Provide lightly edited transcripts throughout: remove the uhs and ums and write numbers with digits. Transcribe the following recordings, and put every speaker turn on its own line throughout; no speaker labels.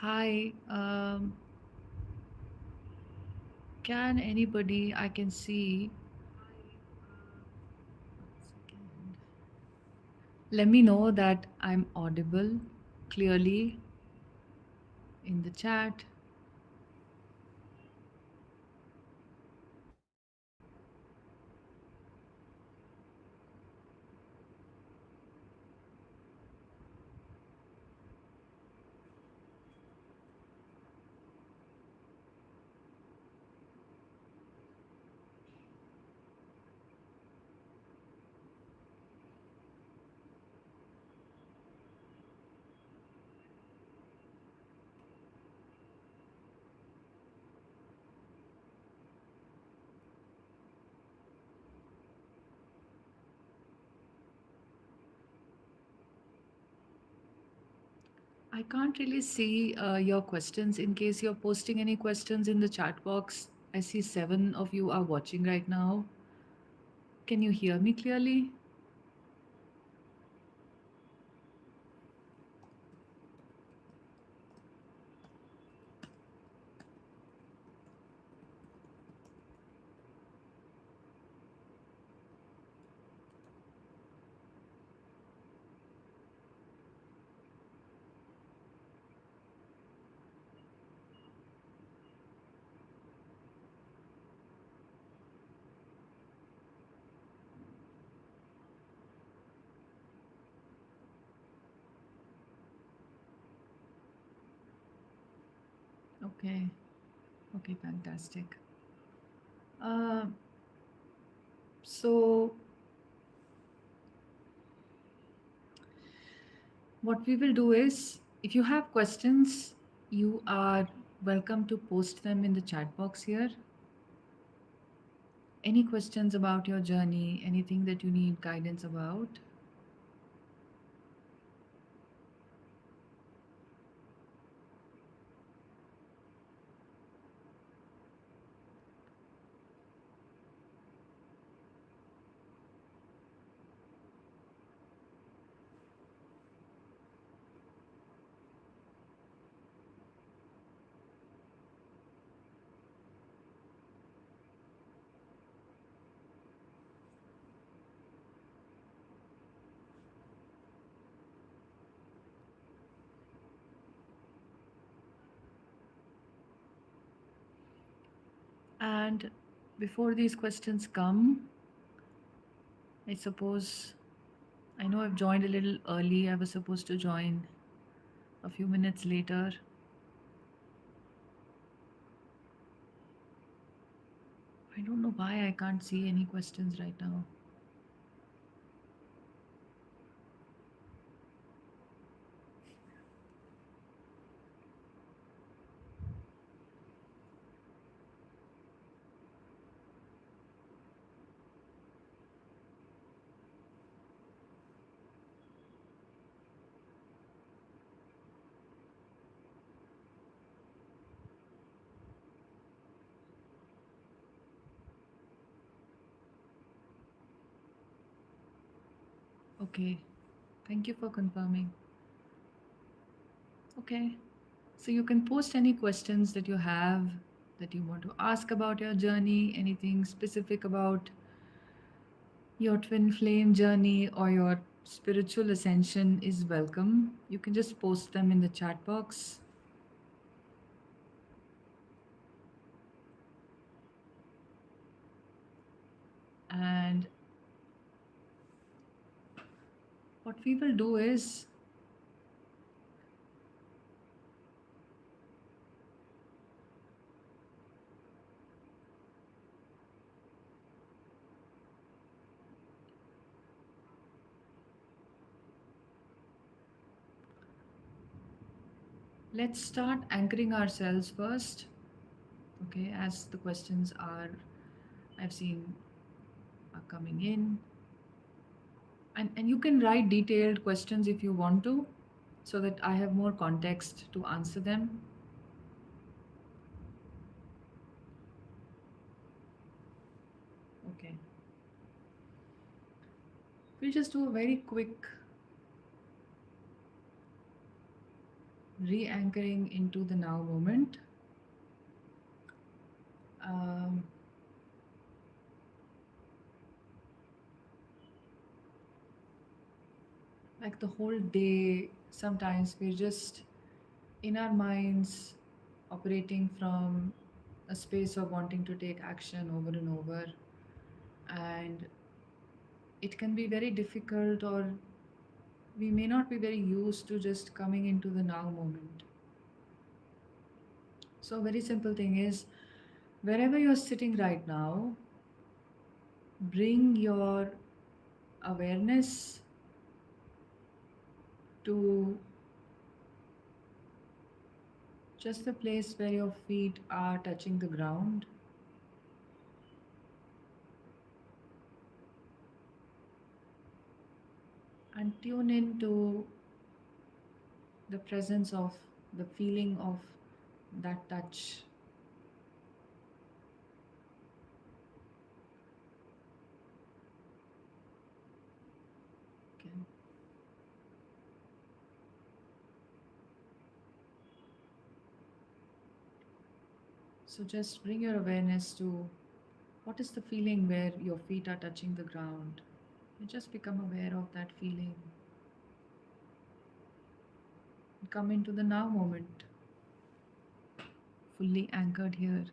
Hi, can anybody, I can see, let me know that I'm audible clearly in the chat. I can't really see your questions. In case you're posting any questions in the chat box, I see 7 of you are watching right now. Can you hear me clearly? Okay, okay, fantastic. Uh, so, what we will do is, if you have questions, you are welcome to post them in the chat box here. Any questions about your journey, anything that you need guidance about? And before these questions come, I suppose, I know I've joined a little early. I was supposed to join a few minutes later. I don't know why I can't see any questions right now. Okay, thank you for confirming. Okay, so you can post any questions that you have, that you want to ask about your journey, anything specific about your twin flame journey or your spiritual ascension is welcome. You can just post them in the chat box. And what we will do is, let's start anchoring ourselves first. Okay, as the questions are, I've seen, are coming in. And you can write detailed questions if you want to, so that I have more context to answer them. Okay. We'll just do a very quick re anchoring into the now moment. Um, like the whole day, sometimes we're just in our minds operating from a space of wanting to take action over and over, and it can be very difficult, or we may not be very used to just coming into the now moment. So, a very simple thing is, wherever you're sitting right now, bring your awareness to just the place where your feet are touching the ground, and tune into the presence of the feeling of that touch. Okay. So just bring your awareness to what is the feeling where your feet are touching the ground. You just become aware of that feeling. Come into the now moment, fully anchored here.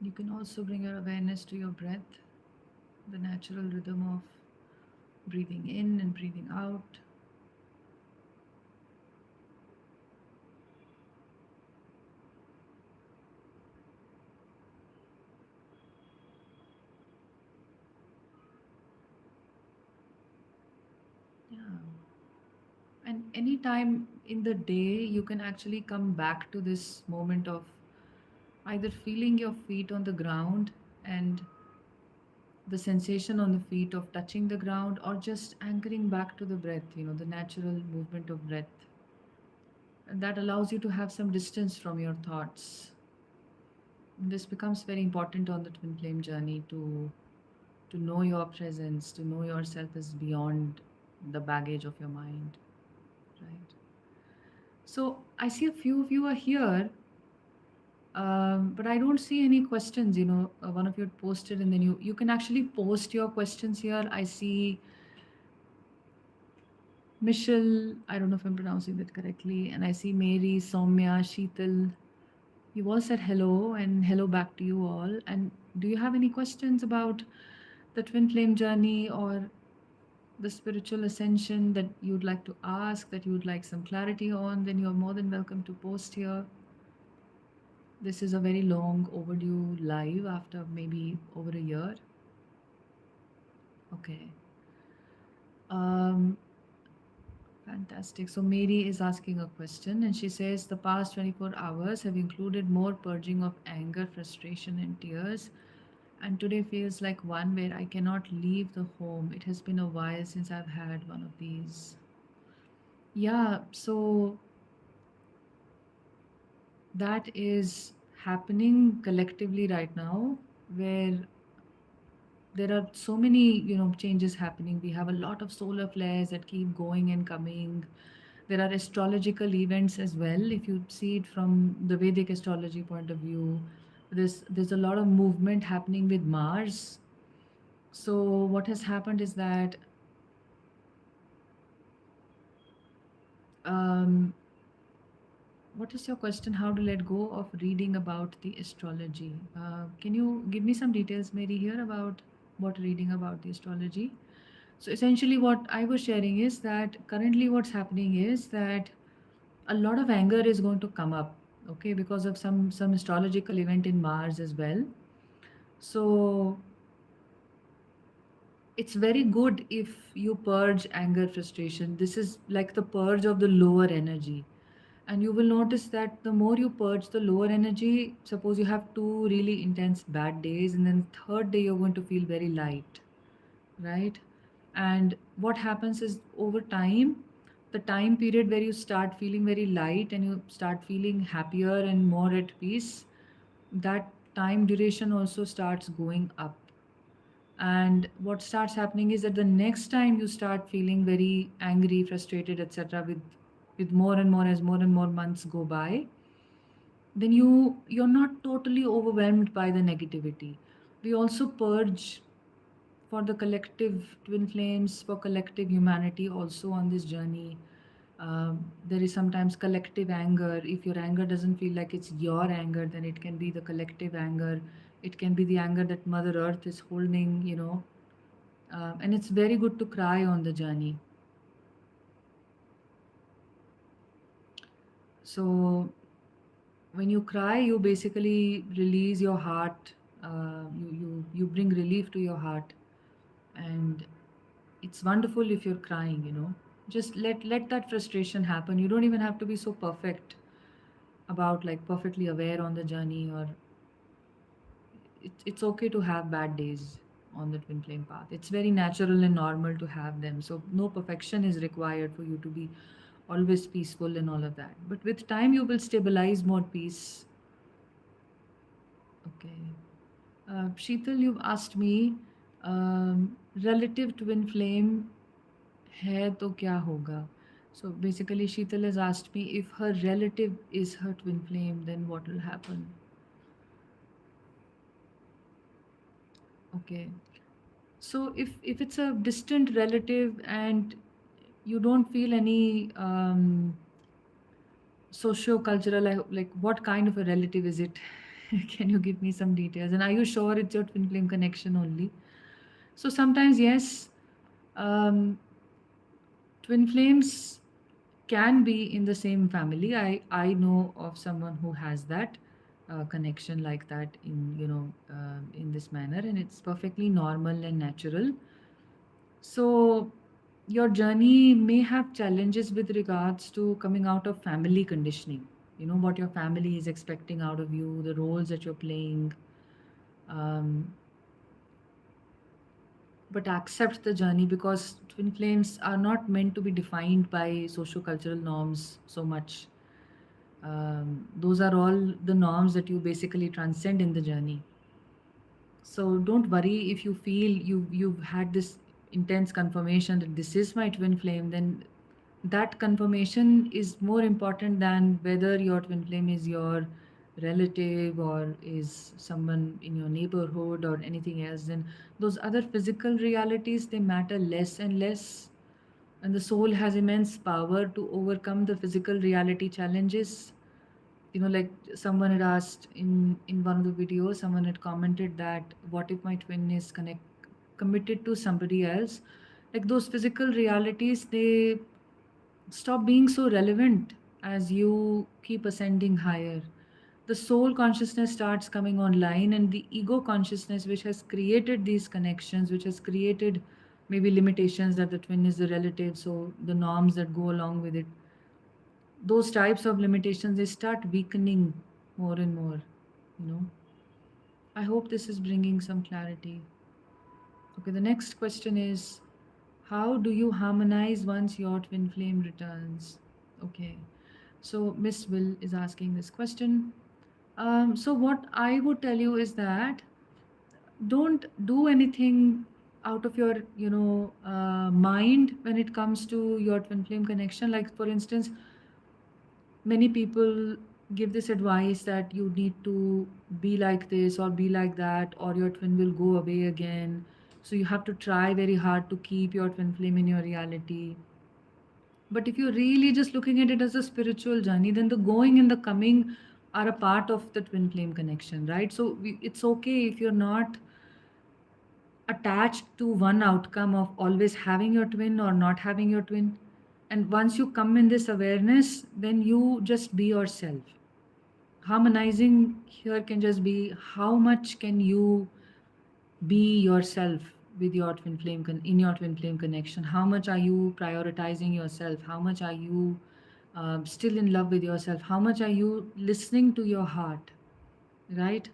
You can also bring your awareness to your breath, the natural rhythm of breathing in and breathing out. Yeah. And any time in the day, you can actually come back to this moment of either feeling your feet on the ground and the sensation on the feet of touching the ground, or just anchoring back to the breath, the natural movement of breath. And that allows you to have some distance from your thoughts. And this becomes very important on the twin flame journey, to know your presence, to know yourself is beyond the baggage of your mind, right? So I see a few of you are here, but I don't see any questions. One of you had posted, and then you can actually post your questions here. I see Michelle, I don't know if I'm pronouncing that correctly, and I see Mary, Soumya, Sheetal. You all said hello, and hello back to you all. And do you have any questions about the twin flame journey or the spiritual ascension that you'd like to ask, that you would like some clarity on? Then you're more than welcome to post here. This is a very long overdue live after maybe over a year. Okay. Um, Fantastic. So Mary is asking a question, and she says the past 24 hours have included more purging of anger, frustration, and tears. And today feels like one where I cannot leave the home. It has been a while since I've had one of these. Yeah, so that is happening collectively right now, where there are so many changes happening. We have a lot of solar flares that keep going and coming. There are astrological events as well. If you see it from the Vedic astrology point of view, there's a lot of movement happening with Mars. So what has happened is that um, what is your question? How to let go of reading about the astrology? Can you give me some details, Mary, here about what reading about the astrology? So essentially, what I was sharing is that currently what's happening is that a lot of anger is going to come up, okay, because of some astrological event in Mars as well. So it's very good if you purge anger, frustration. This is like the purge of the lower energy. And you will notice that the more you purge the lower energy, suppose you have two really intense bad days, and then third day you're going to feel very light, right? And what happens is over time, the time period where you start feeling very light and you start feeling happier and more at peace, that time duration also starts going up. And what starts happening is that the next time you start feeling very angry, frustrated, etc., with more and more, as more and more months go by, then you're not totally overwhelmed by the negativity. We also purge for the collective twin flames, for collective humanity also on this journey. There is sometimes collective anger. If your anger doesn't feel like it's your anger, then it can be the collective anger. It can be the anger that Mother Earth is holding, and it's very good to cry on the journey. So when you cry, you basically release your heart. You bring relief to your heart, and it's wonderful if you're crying. Just let that frustration happen. You don't even have to be so perfect about, like, perfectly aware on the journey, or it's okay to have bad days on the twin flame path. It's very natural and normal to have them. So no perfection is required for you to be always peaceful and all of that. But with time, you will stabilize more peace. Okay. Sheetal, you've asked me, relative twin flame है तो क्या होगा? So basically, Sheetal has asked me, if her relative is her twin flame, then what will happen? Okay. So if it's a distant relative and you don't feel any socio-cultural, like what kind of a relative is it? Can you give me some details? And are you sure it's your twin flame connection only? So sometimes, yes, um, twin flames can be in the same family. I know of someone who has that connection like that, in this manner, and it's perfectly normal and natural. So your journey may have challenges with regards to coming out of family conditioning. What your family is expecting out of you, the roles that you're playing. Um, but accept the journey, because twin flames are not meant to be defined by socio-cultural norms so much. Those are all the norms that you basically transcend in the journey. So don't worry if you feel you've had this intense confirmation that this is my twin flame. Then that confirmation is more important than whether your twin flame is your relative or is someone in your neighborhood or anything else. Then those other physical realities, they matter less and less, and the soul has immense power to overcome the physical reality challenges. Like, someone had asked in one of the videos, someone had commented that, what if my twin is committed to somebody else? Like, those physical realities, they stop being so relevant as you keep ascending higher. The soul consciousness starts coming online, and the ego consciousness, which has created these connections, which has created maybe limitations that the twin is the relative, so the norms that go along with it, those types of limitations, they start weakening more and more. you know I hope this is bringing some clarity. Okay, the next question is, how do you harmonize once your twin flame returns? Okay, so Miss Will is asking this question. So what I would tell you is that, don't do anything out of your mind when it comes to your twin flame connection. Like, for instance, many people give this advice that you need to be like this or be like that, or your twin will go away again. So you have to try very hard to keep your twin flame in your reality. But if you're really just looking at it as a spiritual journey, then the going and the coming are a part of the twin flame connection, right? So it's okay if you're not attached to one outcome of always having your twin or not having your twin. And once you come in this awareness, then you just be yourself. Harmonizing here can just be, how much can you be yourself with your twin flame in your twin flame connection? How much are you prioritizing yourself? How much are you still in love with yourself? How much are you listening to your heart, right?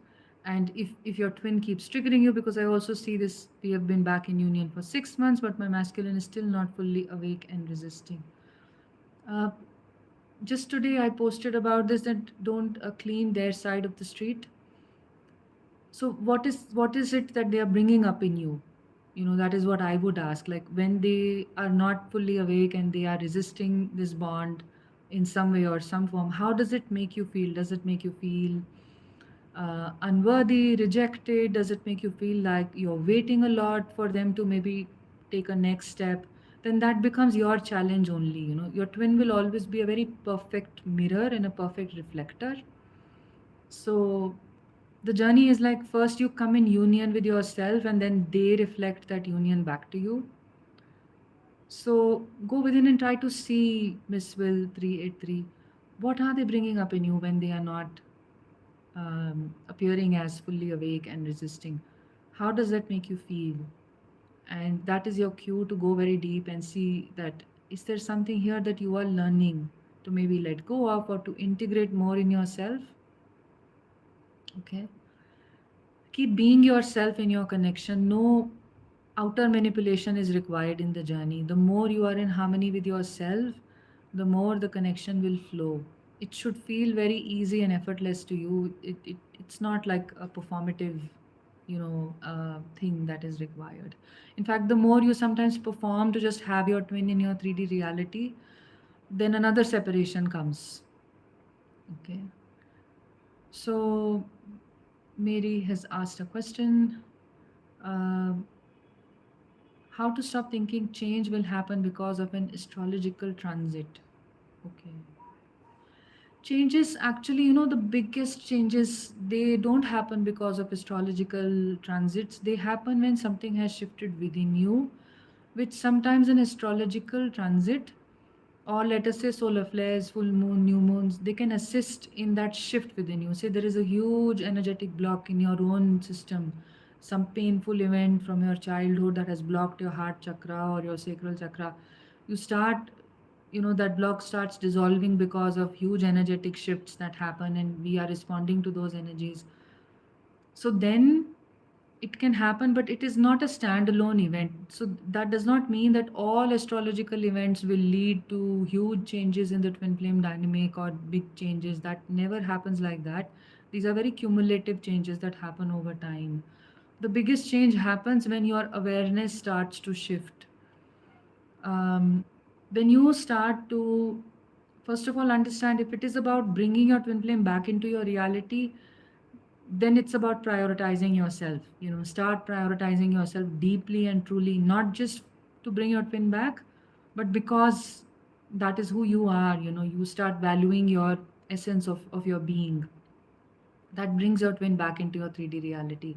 And if your twin keeps triggering you, because I also see this, we have been back in union for 6 months, but my masculine is still not fully awake and resisting. Uh, just today, I posted about this that don't clean their side of the street. So what is it that they are bringing up in you? That is what I would ask. Like when they are not fully awake and they are resisting this bond in some way or some form, how does it make you feel? Does it make you feel unworthy, rejected? Does it make you feel like you're waiting a lot for them to maybe take a next step? Then that becomes your challenge only. Your twin will always be a very perfect mirror and a perfect reflector. So the journey is like first you come in union with yourself and then they reflect that union back to you. So go within and try to see Miss Will 383. What are they bringing up in you when they are not appearing as fully awake and resisting? How does that make you feel? And that is your cue to go very deep and see that is there something here that you are learning to maybe let go of or to integrate more in yourself? Okay. Keep being yourself in your connection. No outer manipulation is required in the journey. The more you are in harmony with yourself, the more the connection will flow. It should feel very easy and effortless to you. It's not like a performative, thing that is required. In fact, the more you sometimes perform to just have your twin in your 3D reality, then another separation comes. Okay. So, Mary has asked a question. Uh, how to stop thinking change will happen because of an astrological transit? Okay. Changes actually, the biggest changes, they don't happen because of astrological transits. They happen when something has shifted within you, which sometimes an astrological transit, or let us say solar flares, full moon, new moons, they can assist in that shift within you. Say there is a huge energetic block in your own system, some painful event from your childhood that has blocked your heart chakra or your sacral chakra. You start, that block starts dissolving because of huge energetic shifts that happen, and we are responding to those energies. So then it can happen, but it is not a standalone event. So that does not mean that all astrological events will lead to huge changes in the twin flame dynamic or big changes. That never happens like that. These are very cumulative changes that happen over time. The biggest change happens when your awareness starts to shift. um, when you start to, first of all, understand if it is about bringing your twin flame back into your reality, then it's about prioritizing yourself. Start prioritizing yourself deeply and truly, not just to bring your twin back, but because that is who you are. You start valuing your essence of your being. That brings your twin back into your 3D reality.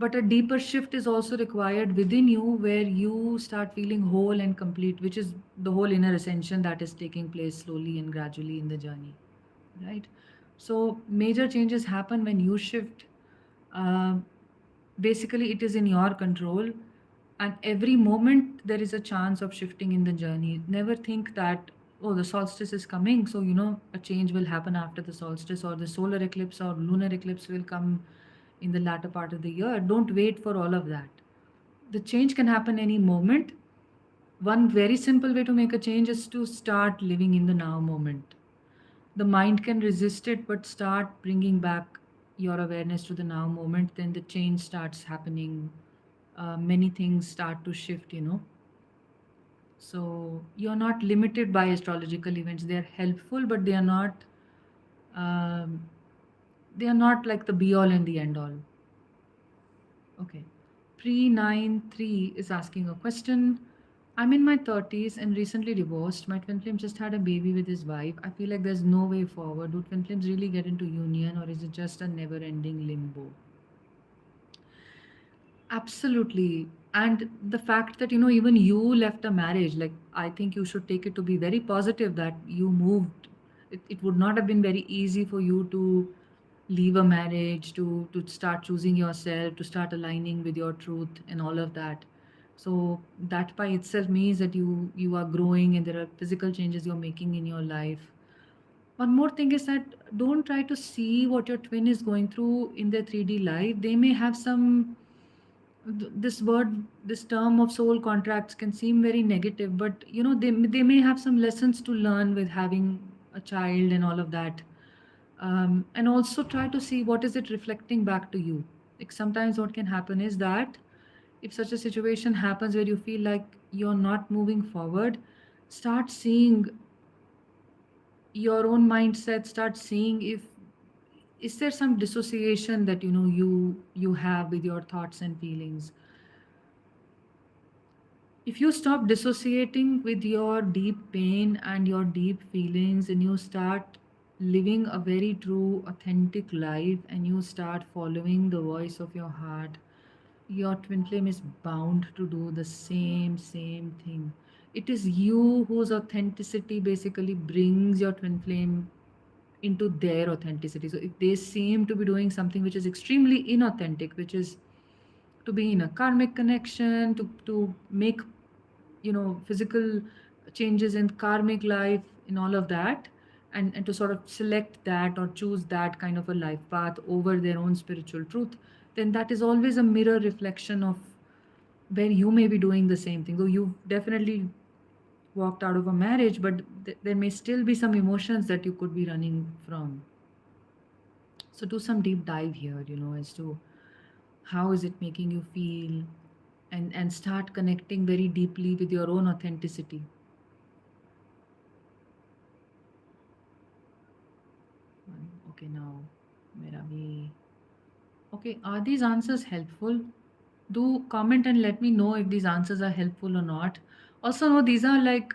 But a deeper shift is also required within you where you start feeling whole and complete, which is the whole inner ascension that is taking place slowly and gradually in the journey. Right? So, major changes happen when you shift. Um Basically, it is in your control, and every moment there is a chance of shifting in the journey. Never think that, oh, the solstice is coming, so a change will happen after the solstice, or the solar eclipse or lunar eclipse will come in the latter part of the year. Don't wait for all of that. The change can happen any moment. One very simple way to make a change is to start living in the now moment. The mind can resist it, but start bringing back your awareness to the now moment, then the change starts happening. Many things start to shift. So you're not limited by astrological events. They are helpful, but um, they are not like the be all and the end all. Okay. Pre93 is asking a question. I'm in my 30s and recently divorced. My twin flame just had a baby with his wife. I feel like there's no way forward. Do twin flames really get into union, or is it just a never ending limbo? Absolutely. And the fact that, even you left a marriage, like, I think you should take it to be very positive that you moved. It would not have been very easy for you to leave a marriage, to start choosing yourself, to start aligning with your truth and all of that. So that by itself means that you are growing and there are physical changes you're making in your life. One more thing is that don't try to see what your twin is going through in their 3D life. They may have some This word, this term of soul contracts can seem very negative, but they may have some lessons to learn with having a child and all of that. And also try to see what is it reflecting back to you. Like sometimes what can happen is that if such a situation happens where you feel like you're not moving forward, start seeing your own mindset, start seeing if is there some dissociation that you have with your thoughts and feelings. If you stop dissociating with your deep pain and your deep feelings, and you start living a very true authentic life, and you start following the voice of your heart, your twin flame is bound to do the same thing. It is you whose authenticity basically brings your twin flame into their authenticity. So if they seem to be doing something which is extremely inauthentic, which is to be in a karmic connection, to make physical changes in karmic life, in all of that, and to sort of select that or choose that kind of a life path over their own spiritual truth, then that is always a mirror reflection of where you may be doing the same thing. Though you've definitely walked out of a marriage, but there may still be some emotions that you could be running from. So do some deep dive here, as to how is it making you feel, and start connecting very deeply with your own authenticity. Okay, now where are we? Okay, are these answers helpful? Do comment and let me know if these answers are helpful or not. Also, no, these are like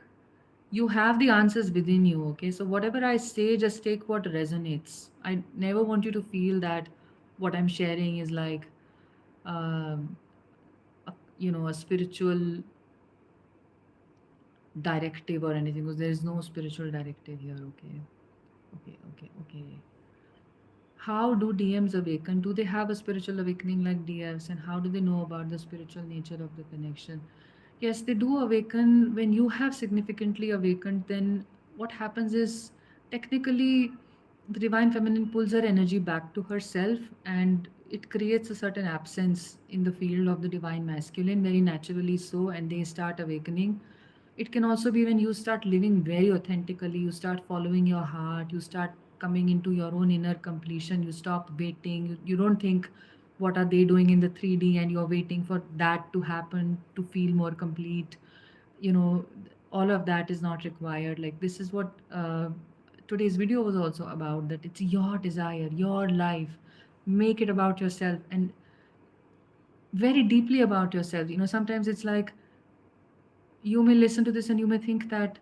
you have the answers within you. Okay, so whatever I say, just take what resonates. I never want you to feel that what I'm sharing is like, um, a spiritual directive or anything, because there is no spiritual directive here. Okay, okay. How do DMs awaken? Do they have a spiritual awakening like DFs? And how do they know about the spiritual nature of the connection? Yes, they do awaken. When you have significantly awakened, then what happens is technically the divine feminine pulls her energy back to herself, and it creates a certain absence in the field of the divine masculine, very naturally so, and they start awakening. It can also be when you start living very authentically, you start following your heart, you start coming into your own inner completion, you stop waiting, you don't think what are they doing in the 3D, and you're waiting for that to happen to feel more complete. you know all of that is not required. Like this is what today's video was also about, that it's your desire, your life. Make it about yourself, and very deeply about yourself. Sometimes it's like you may listen to this and you may think that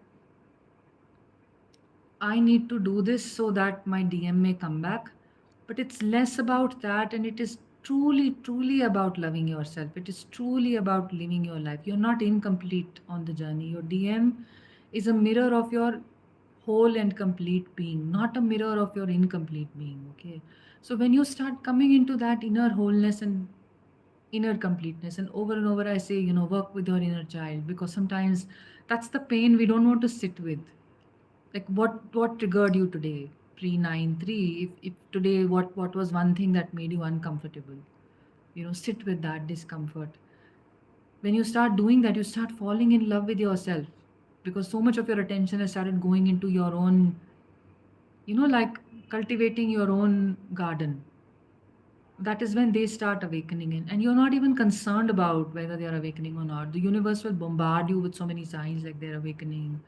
I need to do this so that my DM may come back. But it's less about that, and it is truly, truly about loving yourself. It is truly about living your life. You're not incomplete on the journey. Your DM is a mirror of your whole and complete being, not a mirror of your incomplete being. Okay. So when you start coming into that inner wholeness and inner completeness, and over I say, work with your inner child, because sometimes that's the pain we don't want to sit with. Like what triggered you today, pre 9/3? If today, what was one thing that made you uncomfortable? Sit with that discomfort. When you start doing that, you start falling in love with yourself, because so much of your attention has started going into your own, like cultivating your own garden. That is when they start awakening in, and you're not even concerned about whether they are awakening or not. The universe will bombard you with so many signs like they're awakening,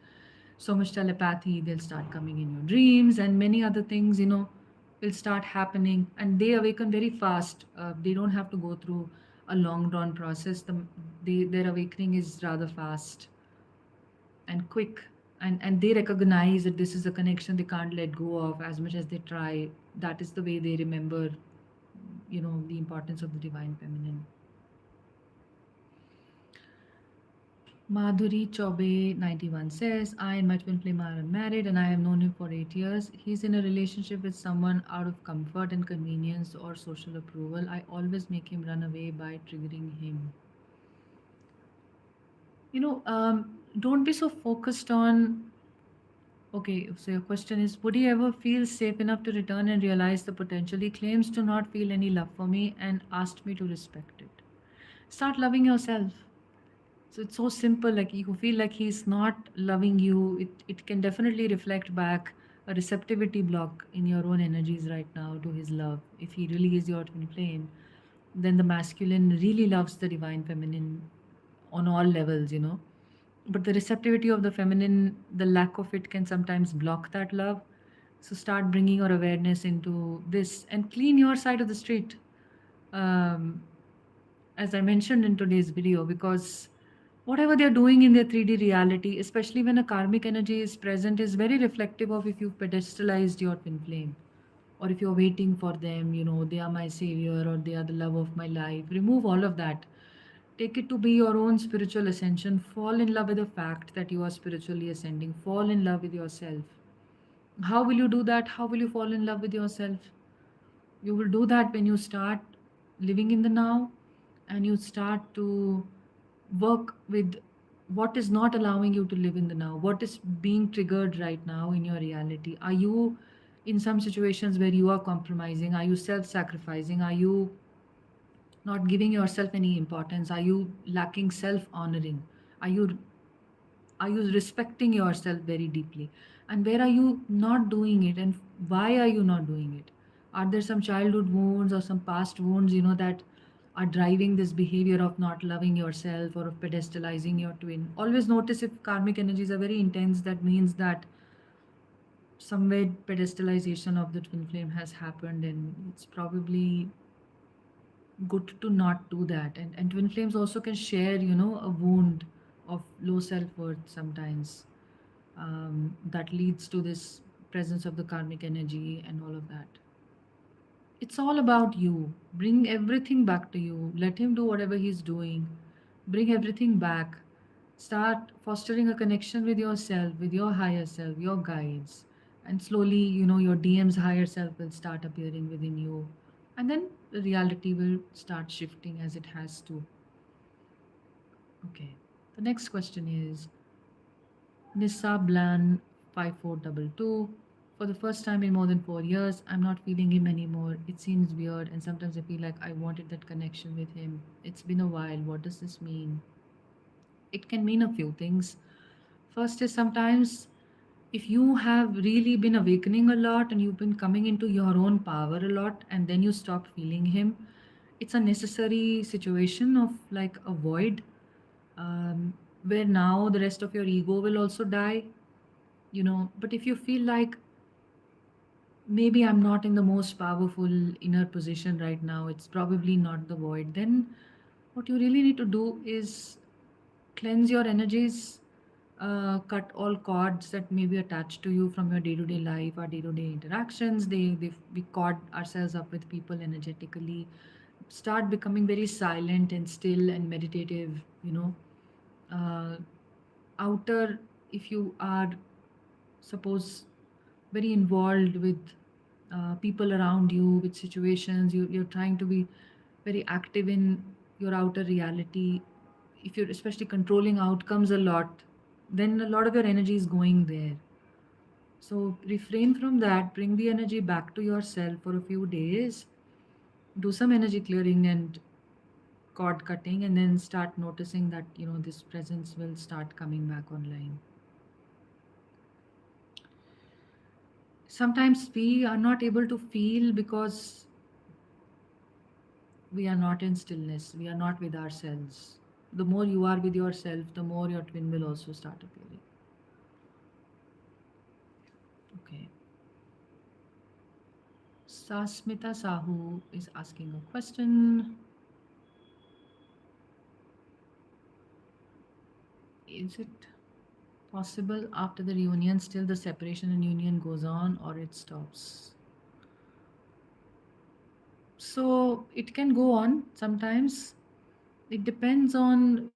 so much telepathy. They'll start coming in your dreams, and many other things will start happening, and they awaken very fast. They don't have to go through a long drawn process. Their awakening is rather fast and quick, and they recognize that this is a connection they can't let go of as much as they try. That is the way they remember the importance of the divine feminine. Madhuri Chobe 91 says, I and my twin flame are married and I have known him for 8 years. He's in a relationship with someone out of comfort and convenience or social approval. I always make him run away by triggering him. Don't be so focused on. Okay, so your question is, would he ever feel safe enough to return and realize the potential? He claims to not feel any love for me and asked me to respect it. Start loving yourself. So it's so simple. Like you feel like he's not loving you, it can definitely reflect back a receptivity block in your own energies right now to his love. If he really is your twin flame, then the masculine really loves the divine feminine on all levels, you know. But the receptivity of the feminine, the lack of it can sometimes block that love. So start bringing your awareness into this and clean your side of the street. Um, as I mentioned in today's video, because whatever they're doing in their 3D reality, especially when a karmic energy is present, is very reflective of if you've pedestalized your twin flame, or if you're waiting for them, you know, they are my savior or they are the love of my life. Remove all of that. Take it to be your own spiritual ascension. Fall in love with the fact that you are spiritually ascending. Fall in love with yourself. How will you do that? How will you fall in love with yourself? You will do that when you start living in the now and you start to work with what is not allowing you to live in the now, what is being triggered right now in your reality. Are you in some situations where you are compromising? Are you self sacrificing? Are you not giving yourself any importance? Are you lacking self honoring? Are you are you respecting yourself very deeply? And where are you not doing it, and why are you not doing it? Are there some childhood wounds or some past wounds, you know, that are driving this behavior of not loving yourself or of pedestalizing your twin? Always notice if karmic energies are very intense, that means that somewhere pedestalization of the twin flame has happened, and it's probably good to not do that. And twin flames also can share, you know, a wound of low self-worth sometimes, that leads to this presence of the karmic energy and all of that. It's all about you. Bring everything back to you. Let him do whatever he's doing. Bring everything back. Start fostering a connection with yourself, with your higher self, your guides. And slowly, you know, your DM's higher self will start appearing within you. And then the reality will start shifting as it has to. Okay. The next question is Nissa Blan 5422. For the first time in more than 4 years, I'm not feeling him anymore. It seems weird, and sometimes I feel like I wanted that connection with him. It's been a while. What does this mean? It can mean a few things. First is sometimes if you have really been awakening a lot and you've been coming into your own power a lot, and then you stop feeling him, it's a necessary situation of like a void, where now the rest of your ego will also die, you know. But if you feel like maybe I'm not in the most powerful inner position right now, it's probably not the void, then what you really need to do is cleanse your energies, cut all cords that may be attached to you from your day-to-day life, our day-to-day interactions. We cord ourselves up with people energetically. Start becoming very silent and still and meditative, you know. uh, Outer, if you are, suppose, very involved with people around you, with situations, you're trying to be very active in your outer reality. If you're especially controlling outcomes a lot, then a lot of your energy is going there. So refrain from that, bring the energy back to yourself for a few days, do some energy clearing and cord cutting, and then start noticing that, you know, this presence will start coming back online. Sometimes we are not able to feel because we are not in stillness, we are not with ourselves. The more you are with yourself, the more your twin will also start appearing. Okay. Sasmita Sahu is asking a question. Is it possible after the reunion still the separation and union goes on, or it stops? So it can go on sometimes. It depends on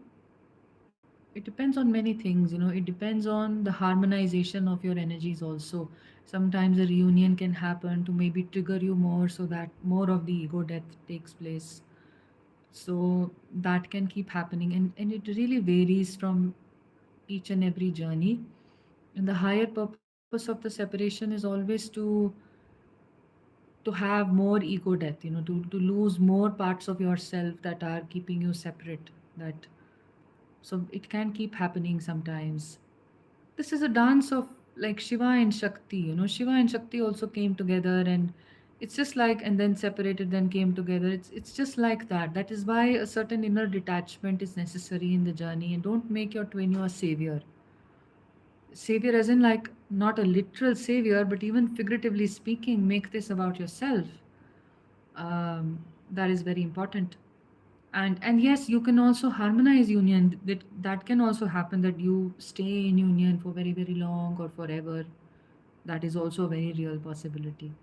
many things, you know. It depends on the harmonization of your energies also. Sometimes a reunion can happen to maybe trigger you more, so that more of the ego death takes place. So that can keep happening, and it really varies from each and every journey. And the higher purpose of the separation is always to to have more ego death, to lose more parts of yourself that are keeping you separate. That so it can keep happening sometimes. This is a dance of like Shiva and Shakti. Shiva and Shakti also came together, and it's just like, and then separated, then came together. It's just like that. That is why a certain inner detachment is necessary in the journey. And don't make your twin your savior. Savior, as in like not a literal savior, but even figuratively speaking, make this about yourself. That is very important. And yes, you can also harmonize union. That can also happen, that you stay in union for very very long or forever. That is also a very real possibility.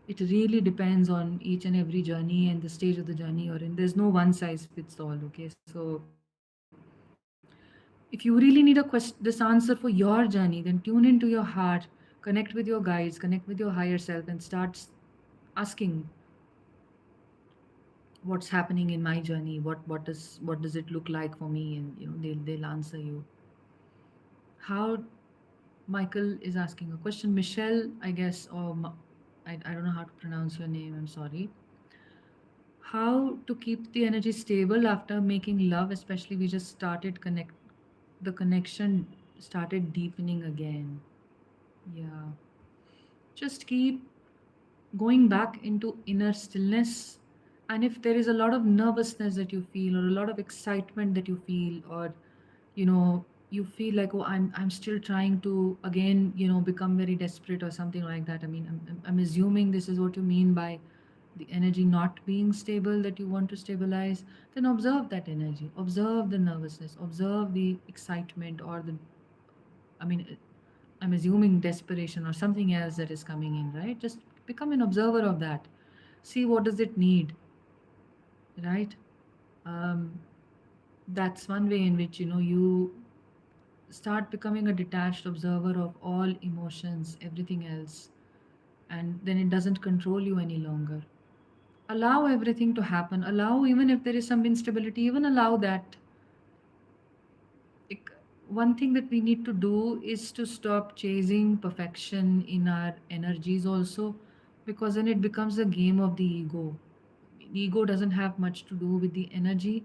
It really depends on each and every journey and the stage of the journey you're in. There's no one size fits all. Okay, so if you really need this answer for your journey, then tune into your heart, connect with your guides, connect with your higher self, and start asking what's happening in my journey. What does it look like for me? And they'll answer you. How Michael is asking a question. Michelle, I guess, or I don't know how to pronounce your name. I'm sorry. How to keep the energy stable after making love, especially we just started connect the connection started deepening again. Yeah. Just keep going back into inner stillness. And if there is a lot of nervousness that you feel, or a lot of excitement that you feel, or you feel like, oh, I'm still trying to again become very desperate or something like that. I mean, I'm assuming this is what you mean by the energy not being stable, that you want to stabilize. Then observe that energy, observe the nervousness, observe the excitement, or the, I mean, I'm assuming desperation or something else that is coming in, right? Just become an observer of that. See what does it need, right? Um, that's one way in which you start becoming a detached observer of all emotions, everything else, and then it doesn't control you any longer. Allow everything to happen. Allow, even if there is some instability, even allow that. Like, one thing that we need to do is to stop chasing perfection in our energies also, because then it becomes a game of the ego. The ego doesn't have much to do with the energy.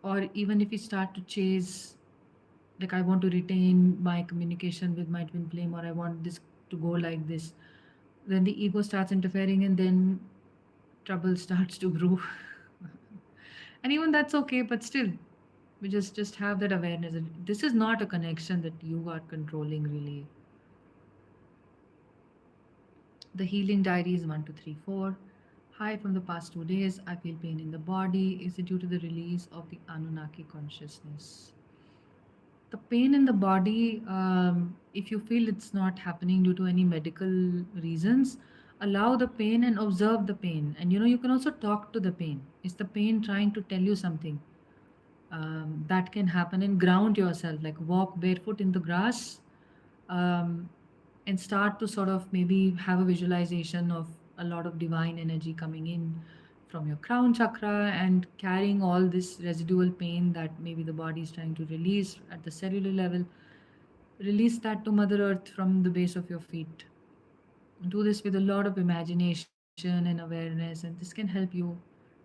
Or even if we start to chase, like, I want to retain my communication with my twin flame, or I want this to go like this, then the ego starts interfering, and then trouble starts to brew. And even that's okay, but still, we just have that awareness that this is not a connection that you are controlling really. The healing diary is 1234. Hi, from the past 2 days I feel pain in the body. Is it due to the release of the Anunnaki consciousness? The pain in the body, if you feel it's not happening due to any medical reasons, allow the pain and observe the pain. And you can also talk to the pain. Is the pain trying to tell you something? That can happen. And ground yourself, like walk barefoot in the grass, um, and start to sort of maybe have a visualization of a lot of divine energy coming in from your crown chakra and carrying all this residual pain that maybe the body is trying to release at the cellular level. Release that to Mother Earth from the base of your feet. Do this with a lot of imagination and awareness, and this can help you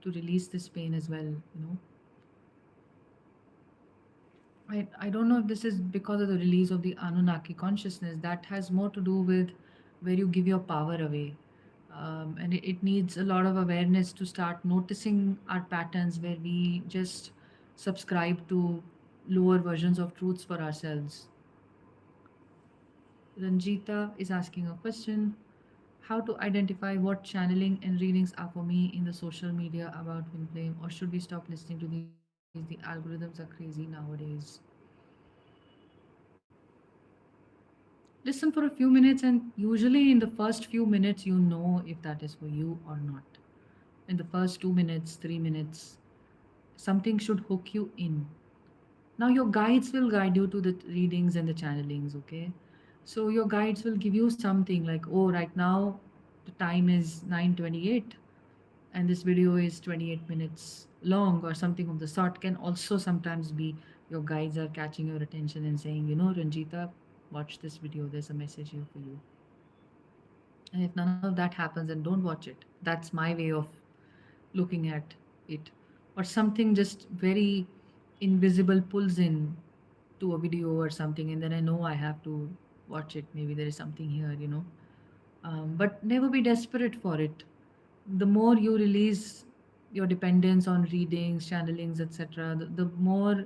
to release this pain as well. I don't know if this is because of the release of the Anunnaki consciousness. That has more to do with where you give your power away. And it needs a lot of awareness to start noticing our patterns where we just subscribe to lower versions of truths for ourselves. Ranjita is asking a question. How to identify what channeling and readings are for me in the social media about twin flame, or should we stop listening to these? The algorithms are crazy nowadays. Listen for a few minutes, and usually in the first few minutes, you know if that is for you or not. In the first 2 minutes, 3 minutes, something should hook you in. Now, your guides will guide you to the readings and the channelings, okay? So, your guides will give you something like, oh, right now the time is 9:28 and this video is 28 minutes long, or something of the sort. Can also sometimes be your guides are catching your attention and saying, Ranjita, watch this video, there's a message here for you. And if none of that happens, then don't watch it. That's my way of looking at it. Or something just very invisible pulls in to a video or something, and then I know I have to watch it. Maybe there is something here. But never be desperate for it. The more you release your dependence on readings, channelings, etc., the more,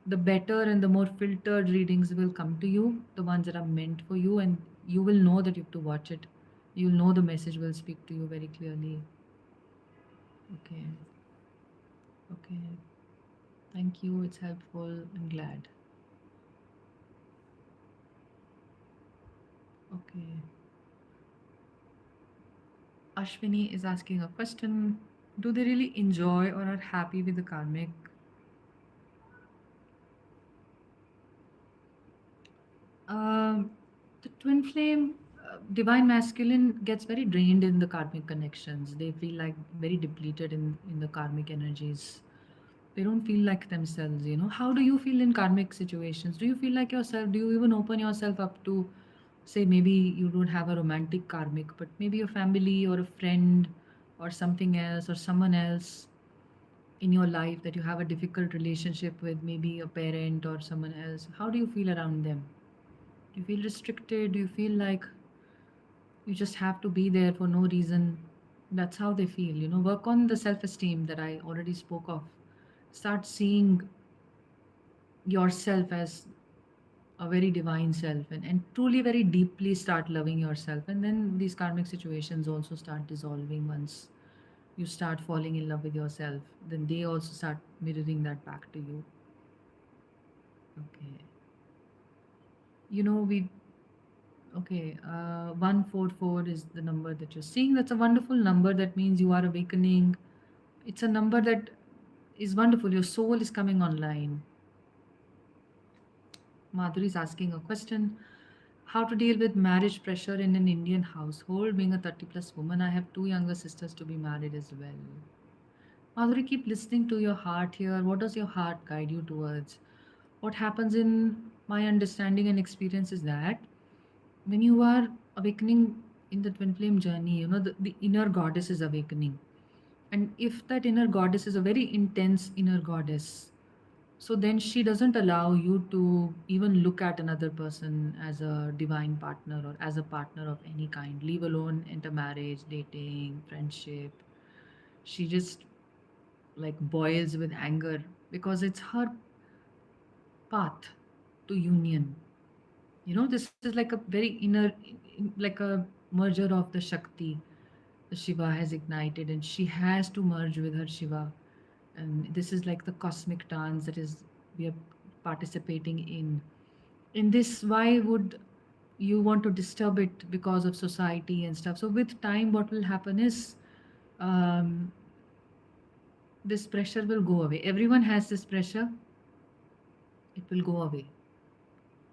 the better, and the more filtered readings will come to you, the ones that are meant for you, and you will know that you have to watch it. You'll know the message will speak to you very clearly. Okay, okay. Thank you. It's helpful. I'm glad. Okay. Ashwini is asking a question. Do they really enjoy or are happy with the karmic? Um, the twin flame, divine masculine gets very drained in the karmic connections. They feel like very depleted in the karmic energies. They don't feel like themselves. How do you feel in karmic situations? Do you feel like yourself? Do you even open yourself up to, say, maybe you don't have a romantic karmic, but maybe a family or a friend or something else or someone else in your life that you have a difficult relationship with, maybe a parent or someone else? How do you feel around them? Do you feel restricted? Do you feel like you just have to be there for no reason? That's how they feel. Work on the self esteem that I already spoke of. Start seeing yourself as a very divine self, and truly very deeply start loving yourself. And then these karmic situations also start dissolving once you start falling in love with yourself. Then they also start mirroring that back to you. Okay. We Okay, 144 is the number that you're seeing. That's a wonderful number. That means you are awakening. It's a number that is wonderful. Your soul is coming online. Madhuri is asking a question: how to deal with marriage pressure in an Indian household? Being a 30 plus woman, I have two younger sisters to be married as well. Madhuri, keep listening to your heart here. What does your heart guide you towards? What happens in my understanding and experience is that when you are awakening in the twin flame journey, the inner goddess is awakening. And if that inner goddess is a very intense inner goddess, so then she doesn't allow you to even look at another person as a divine partner or as a partner of any kind, leave alone enter marriage, dating, friendship. She just like boils with anger because it's her path to union. This is like a very like a merger of the Shakti the Shiva has ignited, and she has to merge with her Shiva. And this is like the cosmic dance that is we are participating in. In this, why would you want to disturb it because of society and stuff? So with time, what will happen is um, this pressure will go away. Everyone has this pressure; it will go away.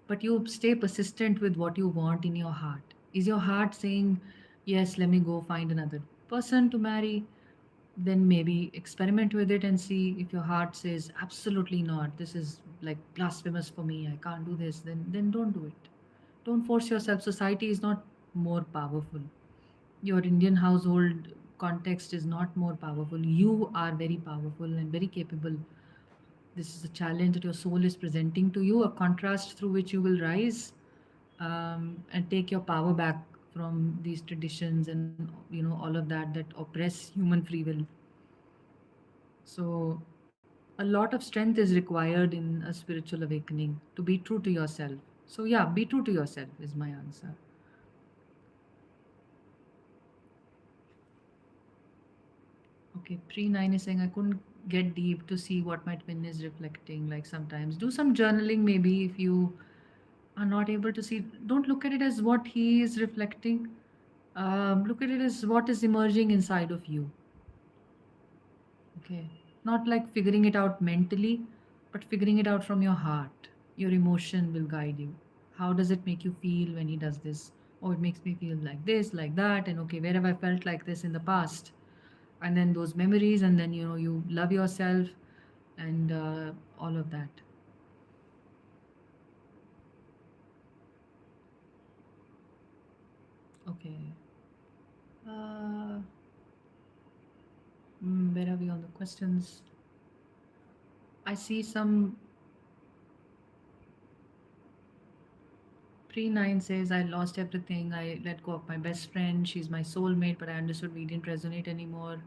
But you stay persistent with what you want in your heart. Is your heart saying, yes, let me go find another person to marry? Then maybe experiment with it and see. If your heart says, absolutely not, this is like blasphemous for me, I can't do this, then don't do it. Don't force yourself. Society is not more powerful. Your Indian household context is not more powerful. You are very powerful and very capable. This is a challenge that your soul is presenting to you, a contrast through which you will rise, and take your power back from these traditions and all of that oppress human free will. So a lot of strength is required in a spiritual awakening to be true to yourself. So yeah, be true to yourself is my answer. Okay, pre-9 is saying I couldn't get deep to see what my twin is reflecting. Like sometimes do some journaling maybe if you are not able to see. Don't look at it as what he is reflecting. Look at it as what is emerging inside of you. Okay, not like figuring it out mentally, but figuring it out from your heart. Your emotion will guide you. How does it make you feel when he does this? Oh, it makes me feel like this, like that, and okay, where have I felt like this in the past? And then those memories, and then you love yourself, and all of that. Okay. Uh, where are we on the questions? I see some pre-9 says, I lost everything. I let go of my best friend. She's my soulmate, but I understood we didn't resonate anymore.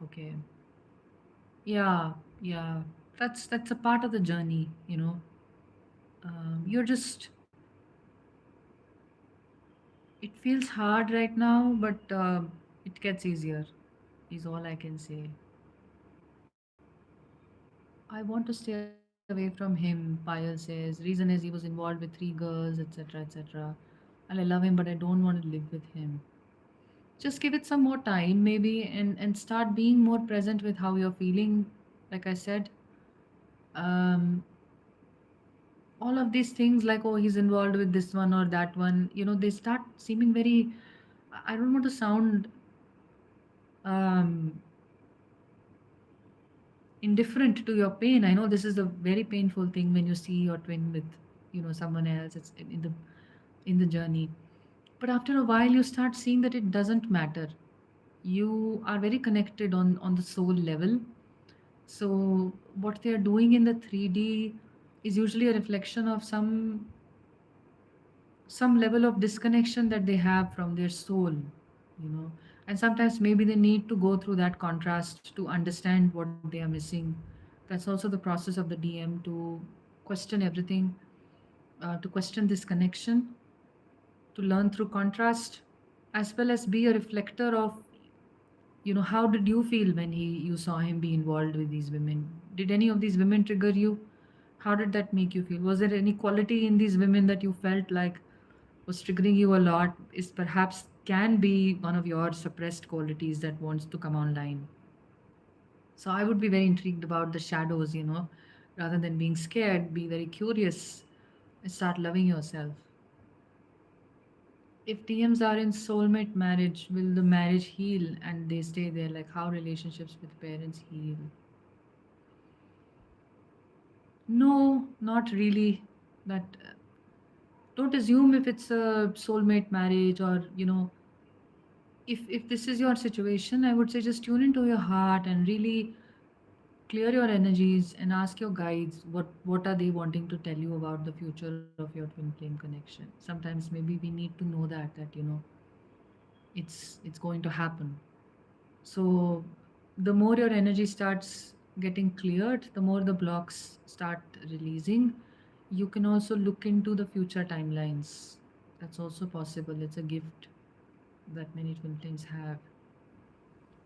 Okay. Yeah, yeah. That's a part of the journey, you know. You're just it feels hard right now, but it gets easier, is all I can say. I want to stay away from him, Payal says. Reason is he was involved with 3 girls, etc., etc. And I love him, but I don't want to live with him. Just give it some more time, maybe, and start being more present with how you're feeling. Like I said, um, all of these things, like, oh, he's involved with this one or that one, they start seeming very. I don't want to sound um, indifferent to your pain. I know this is a very painful thing when you see your twin with someone else. It's in the journey, but after a while you start seeing that it doesn't matter. You are very connected on the soul level. So what they are doing in the 3D is usually a reflection of some level of disconnection that they have from their soul, and sometimes maybe they need to go through that contrast to understand what they are missing. That's also the process of the DM, to question everything, to question this connection, to learn through contrast, as well as be a reflector of, how did you feel when you saw him be involved with these women? Did any of these women trigger you? How did that make you feel? Was there any quality in these women that you felt like was triggering you a lot, is perhaps can be one of your suppressed qualities that wants to come online? So I would be very intrigued about the shadows, rather than being scared, be very curious and start loving yourself. If DMs are in soulmate marriage, will the marriage heal and they stay there? Like how relationships with parents heal? No, not really. That don't assume if it's a soulmate marriage, or if this is your situation, I would say just tune into your heart and really clear your energies and ask your guides what are they wanting to tell you about the future of your twin flame connection. Sometimes maybe we need to know that it's going to happen. So the more your energy starts getting cleared, the more the blocks start releasing. You can also look into the future timelines. That's also possible. It's a gift that many twin flames have.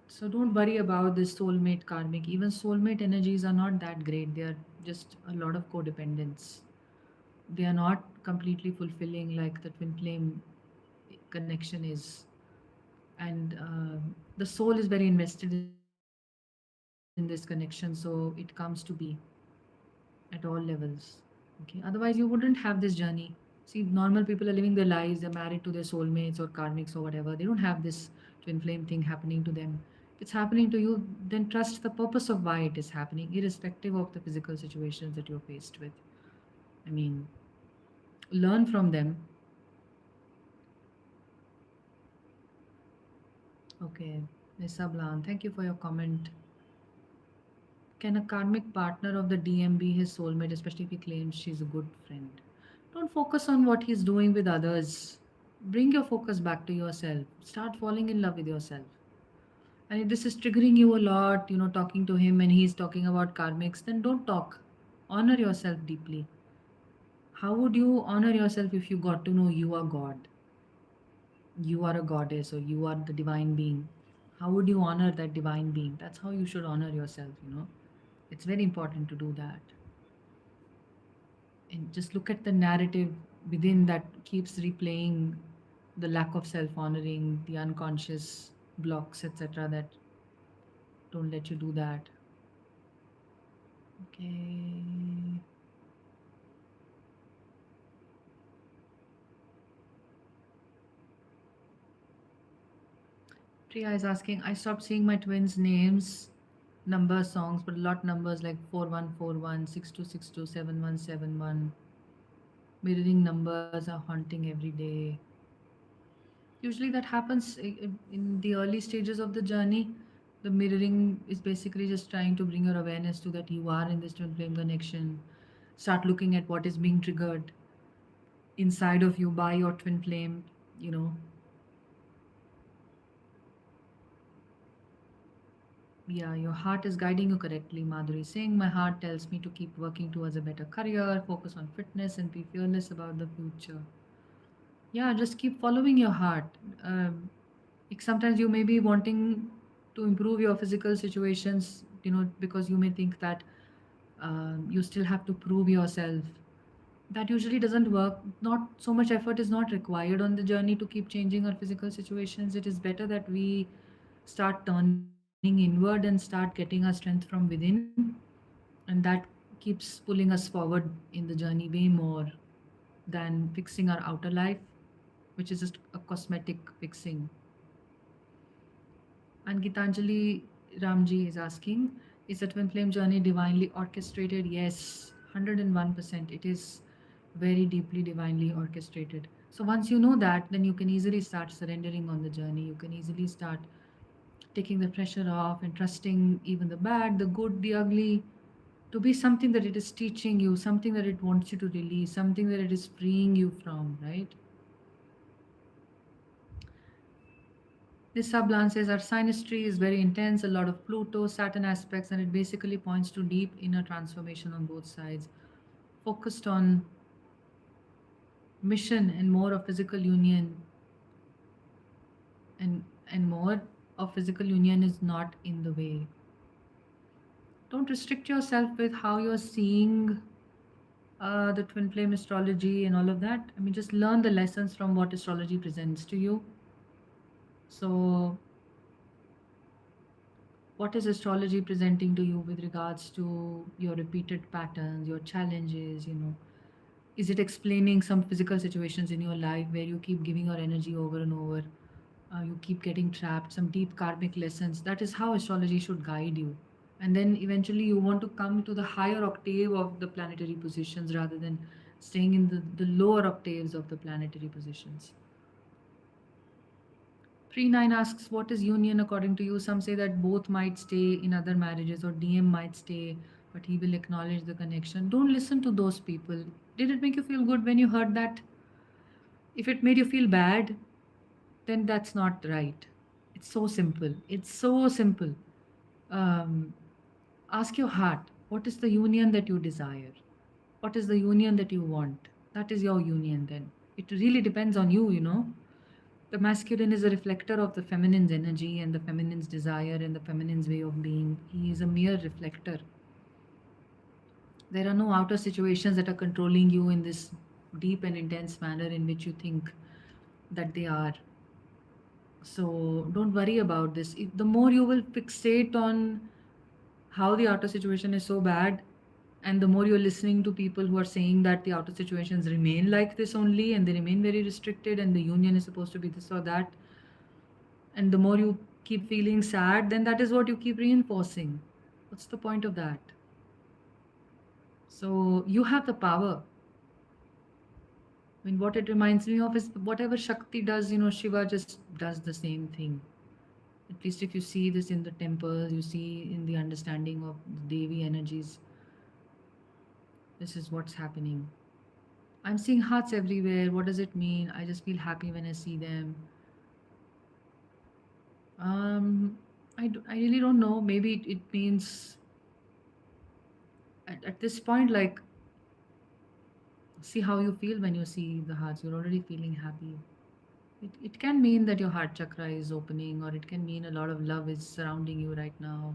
So don't worry about this soulmate karmic. Even soulmate energies are not that great. They are just a lot of codependence. They are not completely fulfilling like the twin flame connection is. And the soul is very invested in this connection, so it comes to be at all levels. Okay, otherwise you wouldn't have this journey. See, normal people are living their lives, they're married to their soulmates or karmics or whatever. They don't have this twin flame thing happening to them. If it's happening to you, then trust the purpose of why it is happening, irrespective of the physical situations that you're faced with. I mean, learn from them. Okay, Miss Sablan, thank you for your comment. Can a karmic partner of the DM be his soulmate, especially if he claims she's a good friend? Don't focus on what he's doing with others. Bring your focus back to yourself. Start falling in love with yourself. And if this is triggering you a lot, talking to him and he's talking about karmics, then don't talk. Honor yourself deeply. How would you honor yourself if you got to know you are God? You are a goddess, or you are the divine being. How would you honor that divine being? That's how you should honor yourself. It's very important to do that. And just look at the narrative within that keeps replaying the lack of self honoring, the unconscious blocks, etc., that don't let you do that. Okay. Priya is asking, I stopped seeing my twins' names, number songs, but a lot numbers like 4141, 6262, 7171. Mirroring numbers are haunting every day. Usually that happens in the early stages of the journey. The mirroring is basically just trying to bring your awareness to that you are in this twin flame connection. Start looking at what is being triggered inside of you by your twin flame, you know. Yeah, your heart is guiding you correctly, Madhuri. Saying my heart tells me to keep working towards a better career, focus on fitness, and be fearless about the future. Yeah, just keep following your heart. Like sometimes you may be wanting to improve your physical situations, you know, because you may think that you still have to prove yourself. That usually doesn't work. Not so much effort is not required on the journey to keep changing our physical situations. It is better that we start turning inward and start getting our strength from within, and that keeps pulling us forward in the journey way more than fixing our outer life, which is just a cosmetic fixing. And Gitanjali Ramji is asking, is the twin flame journey divinely orchestrated? Yes, 101%. It is very deeply divinely orchestrated. So once you know that, then you can easily start surrendering on the journey. You can easily start taking the pressure off and trusting even the bad, the good, the ugly to be something that it is teaching you, something that it wants you to release, something that it is freeing you from, right? This sublan says our synastry is very intense, a lot of Pluto, Saturn aspects, and it basically points to deep inner transformation on both sides, focused on mission and more of physical union, and more of physical union is not in the way. Don't restrict yourself with how you're seeing the twin flame astrology and all of that. I mean, just learn the lessons from what astrology presents to you. So, what is astrology presenting to you with regards to your repeated patterns, your challenges? You know, is it explaining some physical situations in your life where you keep giving your energy over and over? You keep getting trapped, some deep karmic lessons. That is how astrology should guide you. And then eventually you want to come to the higher octave of the planetary positions rather than staying in the lower octaves of the planetary positions. Pre9 asks, what is union according to you? Some say that both might stay in other marriages or DM might stay, but he will acknowledge the connection. Don't listen to those people. Did it make you feel good when you heard that? If it made you feel bad, then that's not right. It's so simple. It's so simple. Um, Ask your heart, what is the union that you desire? What is the union that you want? That is your union then. It really depends on you, you know. The masculine is a reflector of the feminine's energy and the feminine's desire and the feminine's way of being. He is a mere reflector. There are no outer situations that are controlling you in this deep and intense manner in which you think that they are. So don't worry about this. If the more you will fixate on how the outer situation is so bad, and the more you're listening to people who are saying that the outer situations remain like this only and they remain very restricted and the union is supposed to be this or that, and the more you keep feeling sad, then that is what you keep reinforcing. What's the point of that? So you have the power. I mean, what it reminds me of is whatever Shakti does, you know, Shiva just does the same thing. At least if you see this in the temples, you see in the understanding of the Devi energies, this is what's happening. I'm seeing hearts everywhere. What does it mean? I just feel happy when I see them. Um, I really don't know. Maybe it means at this point, like, see how you feel when you see the hearts. You're already feeling happy. It can mean that your heart chakra is opening, or it can mean a lot of love is surrounding you right now.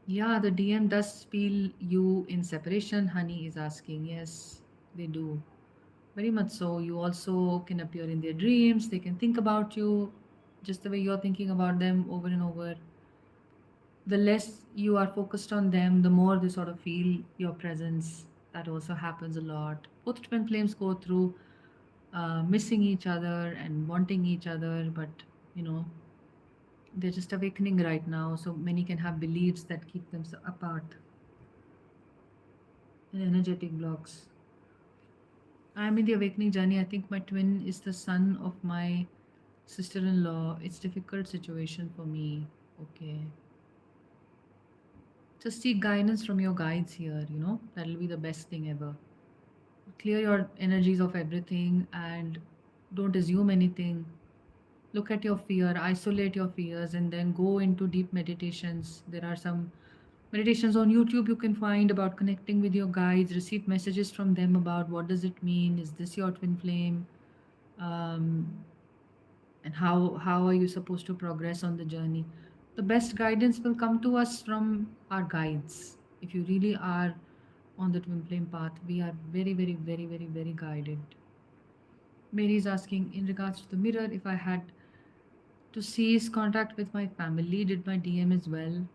Yeah, the DM does feel you in separation, Honey is asking. Yes, they do. Very much so. You also can appear in their dreams. They can think about you just the way you're thinking about them over and over. The less you are focused on them, the more they sort of feel your presence. That also happens a lot. Both twin flames go through missing each other and wanting each other, but you know, they're just awakening right now. So many can have beliefs that keep them apart and energetic blocks. I'm in the awakening journey. I think my twin is the son of my sister-in-law. It's difficult situation for me. Okay. Just seek guidance from your guides here, That'll be the best thing ever. Clear your energies of everything and don't assume anything. Look at your fear, isolate your fears, and then go into deep meditations. There are some meditations on YouTube you can find about connecting with your guides, receive messages from them about what does it mean, is this your twin flame, um, and how are you supposed to progress on the journey. The best guidance will come to us from our guides. If you really are on the twin flame path, we are very, very, very, very, very guided. Mary is asking in regards to the mirror, if I had to cease contact with my family, did my DM as well?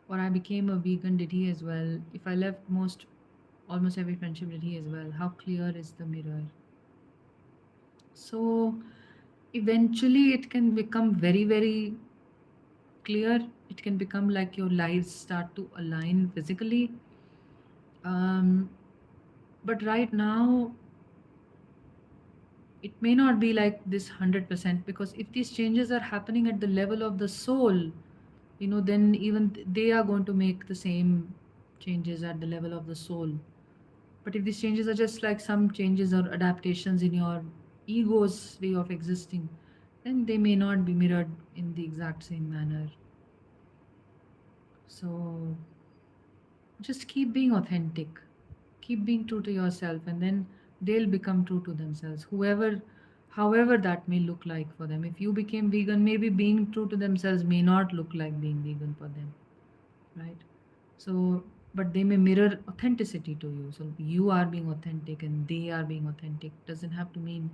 Or I became a vegan, did he as well? If I left almost every friendship, did he as well? How clear is the mirror? So eventually it can become very, very clear. It can become like your lives start to align physically. Um, but right now, it may not be like this 100%, because if these changes are happening at the level of the soul, then even they are going to make the same changes at the level of the soul. But if these changes are just like some changes or adaptations in your ego's way of existing, then they may not be mirrored in the exact same manner. So just keep being authentic, keep being true to yourself, and then they'll become true to themselves, however that may look like for them. If you became vegan, maybe being true to themselves may not look like being vegan for them, right? So, but they may mirror authenticity to you. So you are being authentic and they are being authentic. Doesn't have to mean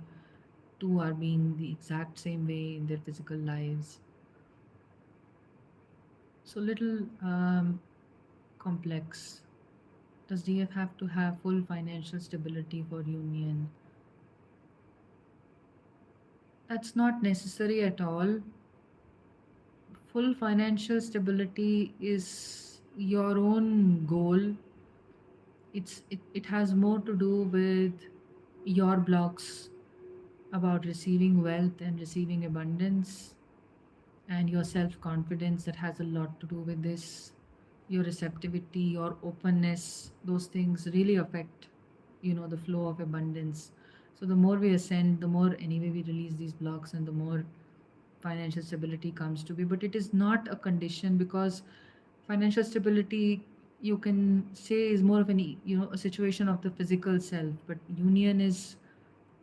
two are being the exact same way in their physical lives. So little complex. Does DF have to have full financial stability for union? That's not necessary at all. Full financial stability is your own goal. It has more to do with your blocks about receiving wealth and receiving abundance, and your self confidence that has a lot to do with this. Your receptivity, your openness, those things really affect, the flow of abundance. So the more we ascend, the more anyway we release these blocks, and the more financial stability comes to be. But it is not a condition, because financial stability, you can say, is more of a situation of the physical self, but union is